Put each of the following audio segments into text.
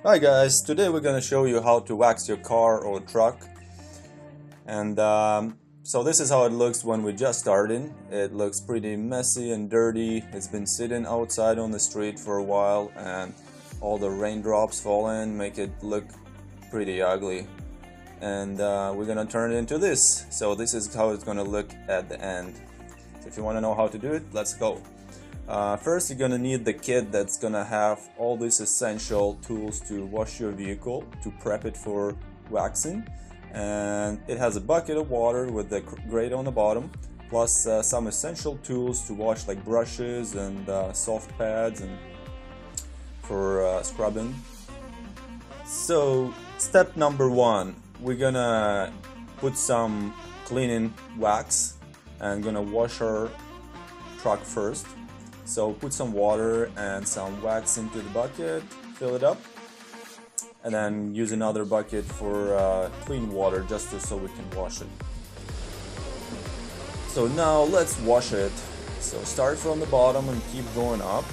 Hi guys, today we're gonna show you how to wax your car or truck. And so this is how it looks when we just started. It looks pretty messy and dirty. It's been sitting outside on the street for a while and all the raindrops fall in, make it look pretty ugly. And we're gonna turn it into this. So this is how it's gonna look at the end. So if you want to know how to do it, let's go. First, you're gonna need the kit that's gonna have all these essential tools to wash your vehicle, to prep it for waxing. And it has a bucket of water with the grate on the bottom, plus some essential tools to wash, like brushes and soft pads and for scrubbing. So step number one, we're gonna put some cleaning wax and gonna wash our truck first. So put some water and some wax into the bucket, fill it up, and then use another bucket for clean water just so we can wash it. So now let's wash it. So start from the bottom and keep going up.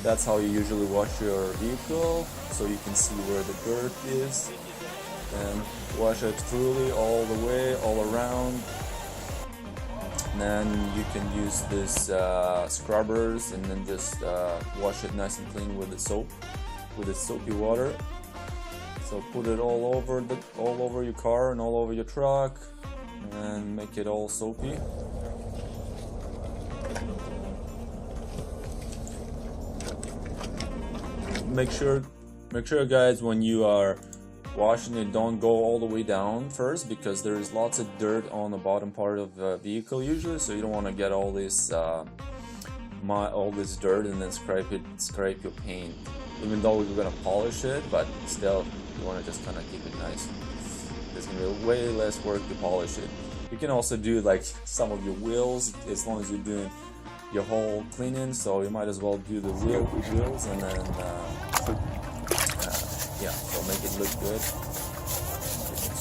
That's how you usually wash your vehicle, so you can see where the dirt is. And wash it thoroughly all the way, all around. And then you can use this scrubbers and then just wash it nice and clean with the soap, with the soapy water. So put it all over your car and all over your truck, and make it all soapy. Make sure guys, when you are washing it, don't go all the way down first, because there is lots of dirt on the bottom part of the vehicle usually, so you don't want to get all this dirt and then scrape your paint. Even though we're gonna polish it, but still you want to just kind of keep it nice. There's gonna be way less work to polish it. You can also do like some of your wheels, as long as you're doing your whole cleaning, so you might as well do the wheels and then yeah, so make it look good.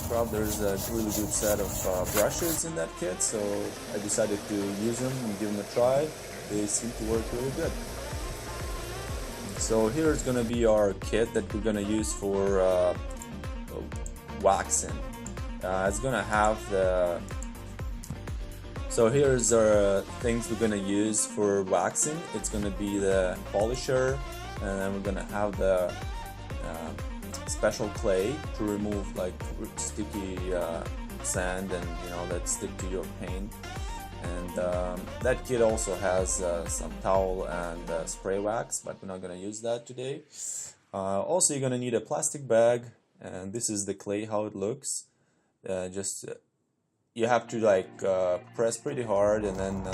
Scrub. There's a really good set of brushes in that kit, so I decided to use them and give them a try. They seem to work really good. So here's gonna be our kit that we're gonna use for waxing. It's gonna have the... So here's our things we're gonna use for waxing. It's gonna be the polisher, and then we're gonna have the special clay to remove like sticky sand and that stick to your paint. And that kit also has some towel and spray wax, but we're not going to use that today. Also, you're going to need a plastic bag, and this is the clay, how it looks. You have to like press pretty hard and then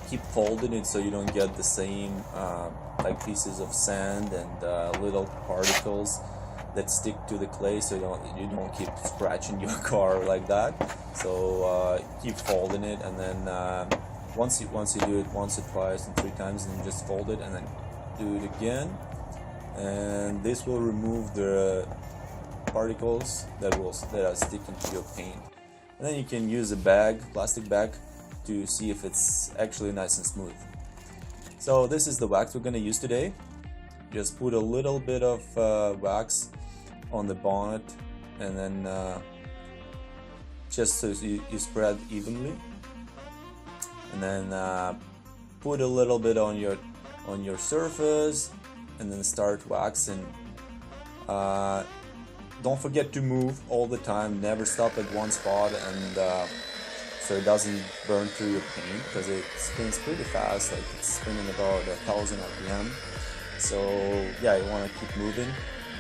keep folding it so you don't get the same like pieces of sand and little particles that stick to the clay, so you don't keep scratching your car like that. So keep folding it, and then once you do it once or twice and 3 times, and just fold it and then do it again, and this will remove the particles that are sticking to your paint. And then you can use a plastic bag, to see if it's actually nice and smooth. So this is the wax we're going to use today. Just put a little bit of wax on the bonnet, and then just so you spread evenly, and then put a little bit on your surface, and then start waxing. Don't forget to move all the time, never stop at one spot, and so it doesn't burn through your paint, because it spins pretty fast, like it's spinning about 1000 RPM. So yeah, you want to keep moving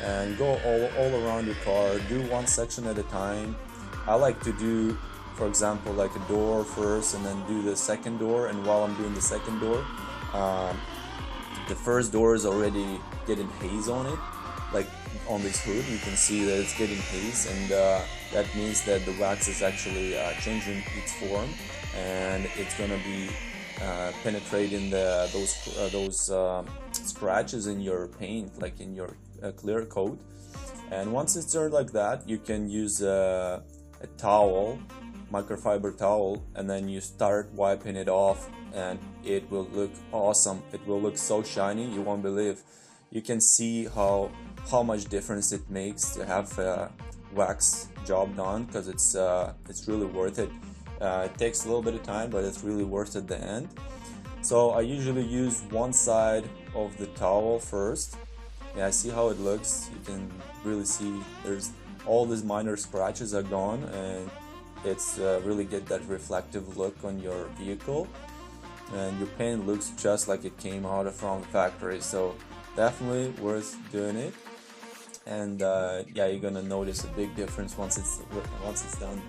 and go all around your car. Do one section at a time. I like to do, for example, like a door first, and then do the second door. And while I'm doing the second door, the first door is already getting haze on it. Like on this hood, you can see that it's getting haze, and that means that the wax is actually changing its form, and it's gonna be penetrating those scratches in your paint, like in your clear coat. And once it's turned like that, you can use a towel, microfiber towel, and then you start wiping it off, and it will look awesome. It will look so shiny, you won't believe. you can see how much difference it makes to have a wax job done, because it's really worth it. It takes a little bit of time, but it's really worth it at the end. So I usually use one side of the towel first. Yeah, see how it looks. You can really see there's all these minor scratches are gone, and it's really get that reflective look on your vehicle, and your paint looks just like it came out from the factory. So definitely worth doing it. And yeah, you're gonna notice a big difference once it's done.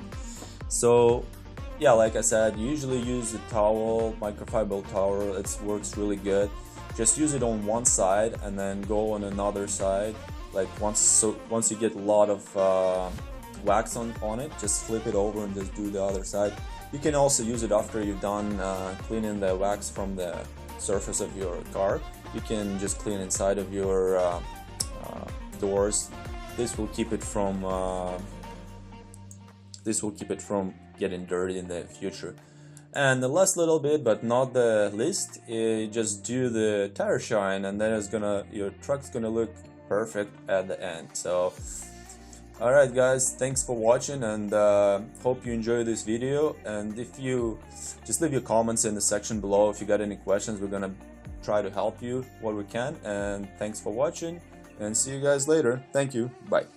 So yeah, like I said, usually use the towel, microfiber towel. It works really good. Just use it on one side and then go on another side. Like once you get a lot of wax on it, just flip it over and just do the other side. You can also use it after you've done cleaning the wax from the surface of your car. You can just clean inside of your doors. This will keep it from getting dirty in the future. And the last little bit, but not the least, is just do the tire shine, and then your truck's gonna look perfect at the end. So alright guys, thanks for watching, and hope you enjoyed this video. And if you just leave your comments in the section below if you got any questions. We're gonna try to help you what we can. And thanks for watching, and see you guys later. Thank you. Bye.